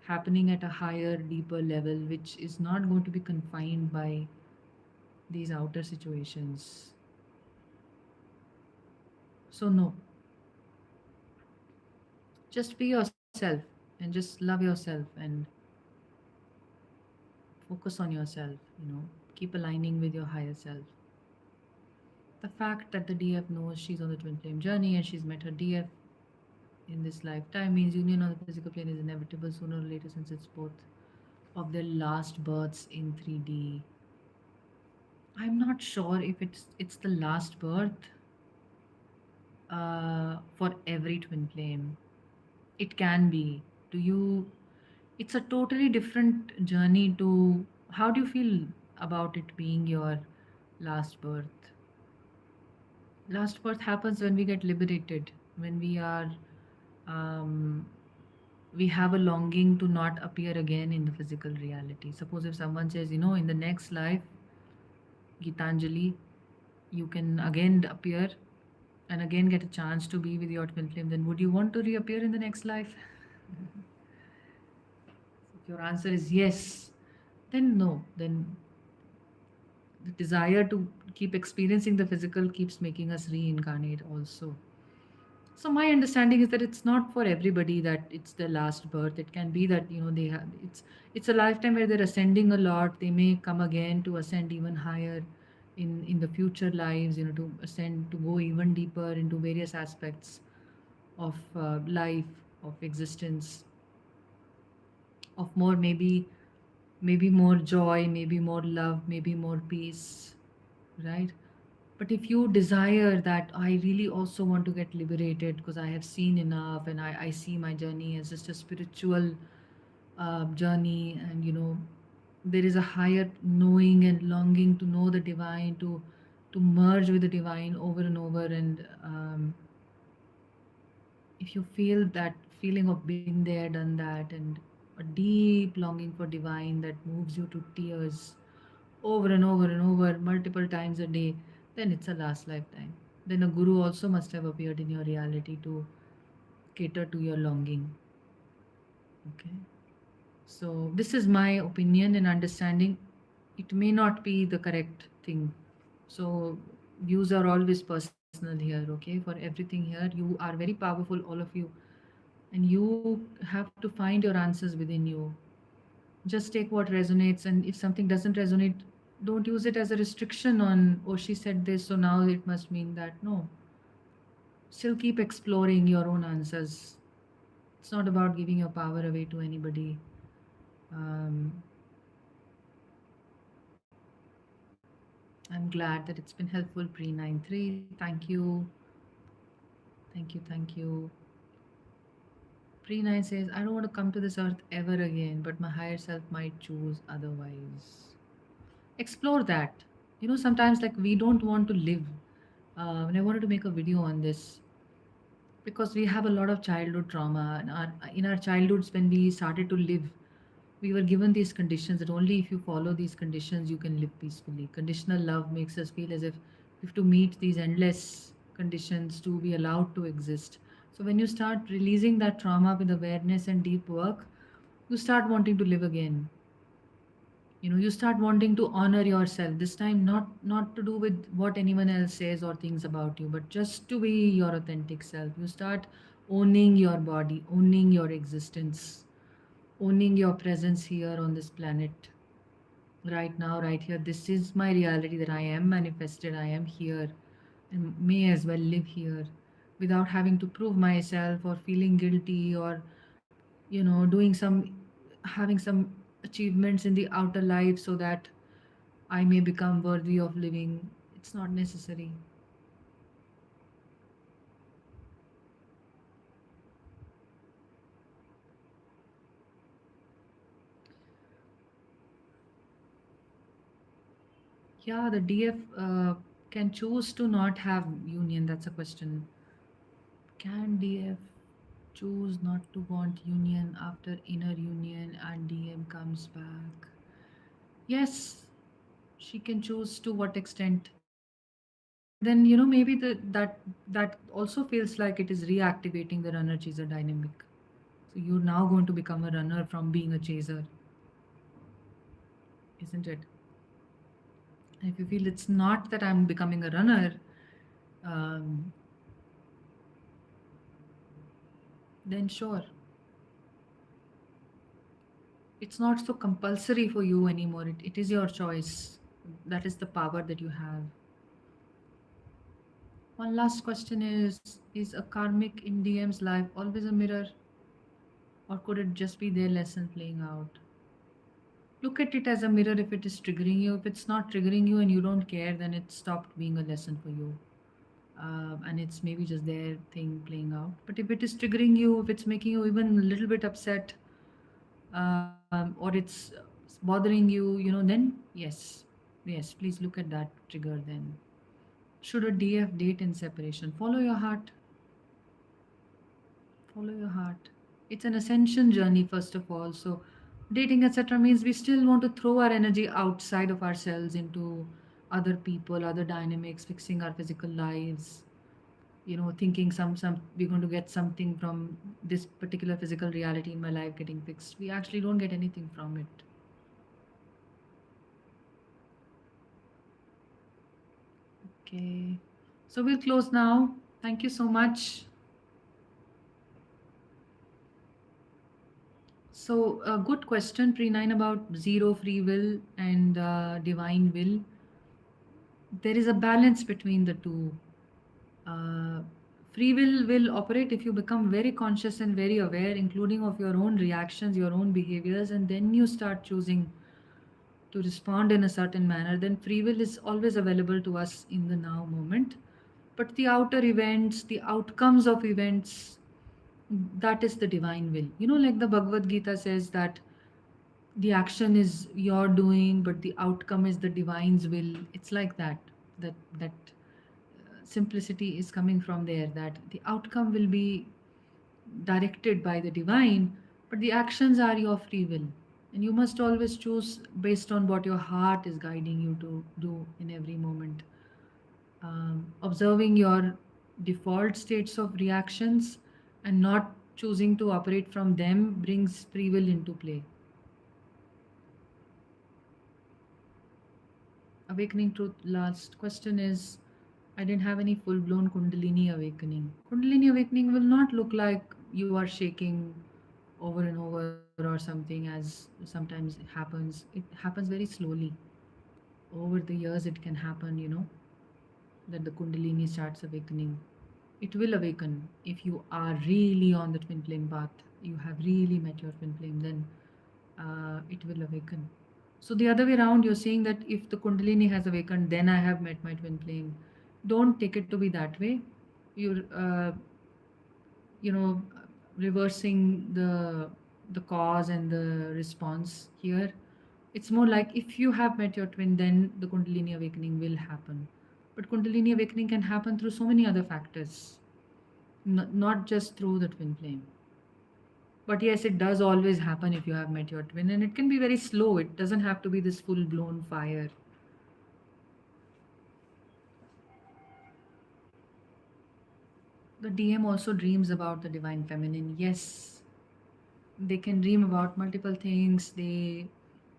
happening at a higher, deeper level, which is not going to be confined by these outer situations. So no, just be yourself and just love yourself and focus on yourself, keep aligning with your higher self. The fact that the DF knows she's on the twin flame journey and she's met her DF in this lifetime means union on the physical plane is inevitable sooner or later, since it's both of their last births in 3D. I'm not sure if it's the last birth for every twin flame. It can be. Do you? It's a totally different journey to. How do you feel about it being your last birth? Last birth happens when we get liberated, when um, we have a longing to not appear again in the physical reality. Suppose if someone says, in the next life, Gitanjali, you can again appear and again get a chance to be with your twin flame, then would you want to reappear in the next life? If your answer is yes, then no. Then the desire to keep experiencing the physical keeps making us reincarnate also. So my understanding is that it's not for everybody that it's their last birth. It can be that they have it's a lifetime where they're ascending a lot. They may come again to ascend even higher in the future lives. To ascend, to go even deeper into various aspects of life, of existence, of more, maybe more joy, maybe more love, maybe more peace, right? But if you desire that, I really also want to get liberated because I have seen enough, and I see my journey as just a spiritual journey, and there is a higher knowing and longing to know the divine, to merge with the divine over and over. And if you feel that feeling of been there, done that, and a deep longing for divine that moves you to tears over and over and over multiple times a day, then it's a last lifetime. Then a guru also must have appeared in your reality to cater to your longing. Okay. So, this is my opinion and understanding. It may not be the correct thing. So, views are always personal here, okay? For everything here, you are very powerful, all of you, and you have to find your answers within you. Just take what resonates, and if something doesn't resonate, don't use it as a restriction on, oh, she said this, so now it must mean that. No, still keep exploring your own answers. It's not about giving your power away to anybody. Um, I'm glad that it's been helpful, Pre93. Thank you. Thank you. Thank you. Pre9 says, I don't want to come to this earth ever again, but my higher self might choose otherwise. Explore that. Sometimes like we don't want to live. And I wanted to make a video on this because we have a lot of childhood trauma. And in our childhoods, when we started to live, we were given these conditions that only if you follow these conditions, you can live peacefully. Conditional love makes us feel as if we have to meet these endless conditions to be allowed to exist. So when you start releasing that trauma with awareness and deep work, you start wanting to live again. You start wanting to honor yourself this time, not to do with what anyone else says or thinks about you, but just to be your authentic self. You start owning your body, owning your existence, owning your presence here on this planet, right now, right here. This is my reality, that I am manifested, I am here, and may as well live here without having to prove myself or feeling guilty, or doing some having some achievements in the outer life so that I may become worthy of living. It's not necessary. Yeah, the DF can choose to not have union. That's a question. Can DF choose not to want union after inner union and DM comes back? Yes, she can choose to what extent. But then maybe that also feels like it is reactivating the runner chaser dynamic. So you're now going to become a runner from being a chaser, isn't it? And if you feel it's not that I'm becoming a runner, um, then sure, it's not so compulsory for you anymore. It is your choice. That is the power that you have. One last question is a karmic in DM's life always a mirror, or could it just be their lesson playing out? Look at it as a mirror if it is triggering you. If it's not triggering you and you don't care, then it stopped being a lesson for you. And it's maybe just their thing playing out. But if it is triggering you, if it's making you even a little bit upset, or it's bothering you, then yes, yes, please look at that trigger then. Should a DF date in separation? Follow your heart. Follow your heart. It's an ascension journey, first of all. So, dating, etc., means we still want to throw our energy outside of ourselves into other people, other dynamics, fixing our physical lives. Thinking some we're going to get something from this particular physical reality in my life getting fixed. We actually don't get anything from it. Okay. So we'll close now. Thank you so much. So, a good question, Pre9, about zero free will and divine will. There is a balance between the two. Uh, Free will operate if you become very conscious and very aware, including of your own reactions, your own behaviors, and then you start choosing to respond in a certain manner, then free will is always available to us in the now moment. But the outer events, the outcomes of events, that is the divine will. Like the Bhagavad Gita says that the action is your doing, but the outcome is the divine's will. It's like that. That simplicity is coming from there. That the outcome will be directed by the divine, but the actions are your free will. And you must always choose based on what your heart is guiding you to do in every moment. Observing your default states of reactions and not choosing to operate from them brings free will into play. Awakening truth, last question is, I didn't have any full blown Kundalini awakening. Kundalini awakening will not look like you are shaking over and over or something, as sometimes it happens. It happens very slowly. Over the years, it can happen, that the Kundalini starts awakening. It will awaken if you are really on the twin flame path. You have really met your twin flame, then it will awaken. So the other way around, you're saying that if the Kundalini has awakened, then I have met my twin flame. Don't take it to be that way. You're, you know, reversing the cause and the response here. It's more like if you have met your twin, then the Kundalini awakening will happen. But Kundalini awakening can happen through so many other factors, not just through the twin flame. But yes, it does always happen if you have met your twin, and it can be very slow. It doesn't have to be this full blown fire. The DM also dreams about the divine feminine. Yes, they can dream about multiple things,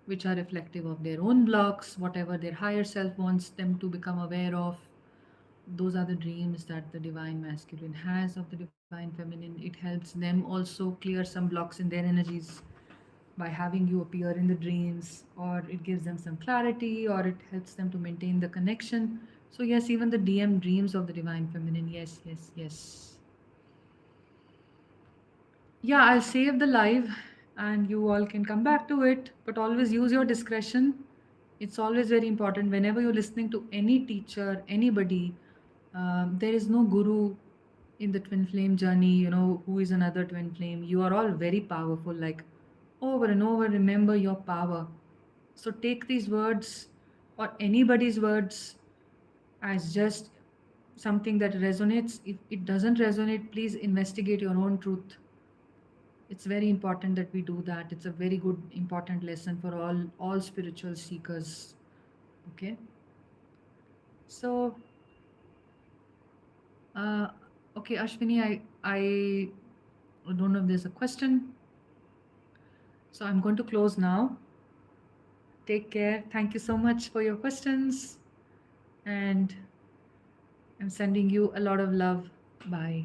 which are reflective of their own blocks, whatever their higher self wants them to become aware of. Those are the dreams that the divine masculine has of the divine feminine. It helps them also clear some blocks in their energies by having you appear in the dreams, or it gives them some clarity, or it helps them to maintain the connection. So yes, even the DM dreams of the divine feminine. Yes, yes, yes. Yeah, I'll save the live and you all can come back to it, but always use your discretion. It's always very important whenever you're listening to any teacher, anybody. There is no guru in the twin flame journey, who is another twin flame. You are all very powerful, like over and over, remember your power. So take these words or anybody's words as just something that resonates. If it doesn't resonate, please investigate your own truth. It's very important that we do that. It's a very good important lesson for all spiritual seekers. Okay. So uh, okay, Ashwini, I don't know if there's a question, so I'm going to close now. Take care. Thank you so much for your questions, and I'm sending you a lot of love. Bye.